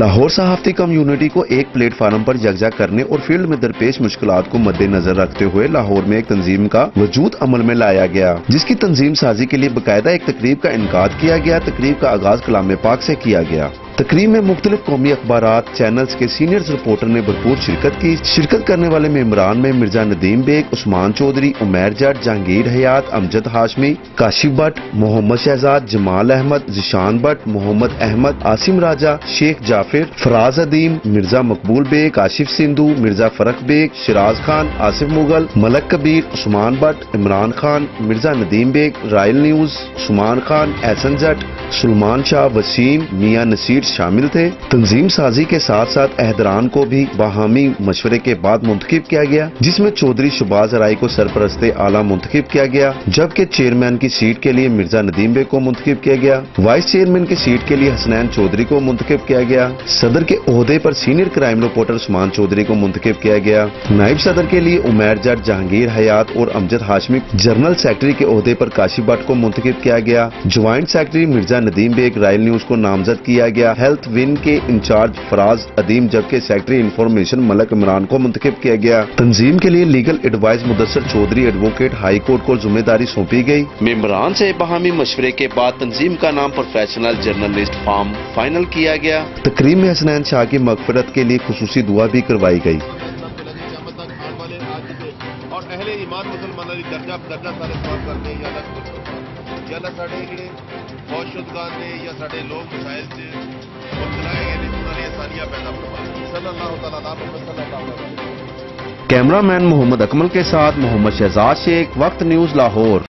Lahore صحافتی community کو ایک plate form پر یکجا کرنے اور فیلڈ میں درپیش مشکلات کو مد نظر رکھتے ہوئے لاہور میں ایک تنظیم کا وجود عمل میں لایا گیا، جس کی تنظیم سازی کے لیے باقاعدہ ایک تقریب کا انعقاد کیا گیا۔ تقریب کا آغاز کلام پاک سے کیا گیا۔ تقریب میں مختلف قومی اخبارات چینلز کے سینئر رپورٹر نے بھرپور شرکت کی۔ شرکت کرنے والے ممبران میں مرزا ندیم بیگ، عثمان چودھری، عمیر جٹ، جہانگیر حیات، امجد ہاشمی، کاشف بٹ، محمد شہزاد، جمال احمد، ذیشان بٹ، محمد احمد، عاصم راجہ، شیخ جعفر، فراز ادیم، مرزا مقبول بیگ، کاشف سندھو، مرزا فرق بیگ، شراز خان، آصف مغل، ملک کبیر، عثمان بٹ، عمران خان، مرزا ندیم بیگ، رائل نیوز، عثمان خان، احسن جٹ، سلمان شاہ، وسیم، میاں نصیر شامل تھے۔ تنظیم سازی کے ساتھ ساتھ اہدران کو بھی باہمی مشورے کے بعد منتخب کیا گیا، جس میں چودھری شباز رائی کو سرپرست اعلیٰ منتخب کیا گیا، جبکہ چیئرمین کی سیٹ کے لیے مرزا ندیم بیگ کو منتخب کیا گیا۔ وائس چیئرمین کی سیٹ کے لیے حسنین چودھری کو منتخب کیا گیا۔ صدر کے عہدے پر سینئر کرائم رپورٹر عثمان چودھری کو منتخب کیا گیا۔ نائب صدر کے لیے عمیر جٹ، جہانگیر حیات اور امجد ہاشمی، جنرل سیکرٹری کے عہدے پر کاشف بٹ کو منتخب کیا گیا۔ Joint secretary Mirza Nadeem Baig, royal news کو نامزد کیا گیا۔ ہیلتھ ون کے انچارج فراز ادیم، جبکہ سیکرٹری انفارمیشن ملک عمران کو منتخب کیا گیا۔ تنظیم کے لیے legal advise Mudassir Chaudhry advocate high court کو ذمہ داری سونپی گئی۔ ممبران سے باہمی مشورے کے بعد تنظیم کا نام پروفیشنل جرنلسٹ فارم فائنل کیا گیا۔ تقریب میں حسنین شاہ کی مغفرت کے لیے خصوصی دعا بھی کروائی گئی۔ اور اہل ایمان مسلمانوں کی درجہ سارے سوال کرتے ہیں، یا اللہ ساڑھے جڑے فوج شدگان نے یا ساڑھے لوگ مسائل سے مبتلا ہیں، انہوں نے آسانیاں پیدا فرما صلی اللہ تعالیٰ علیہ وسلم۔ کیمرہ مین محمد اکمل کے ساتھ محمد شہزاد شیخ، وقت نیوز لاہور۔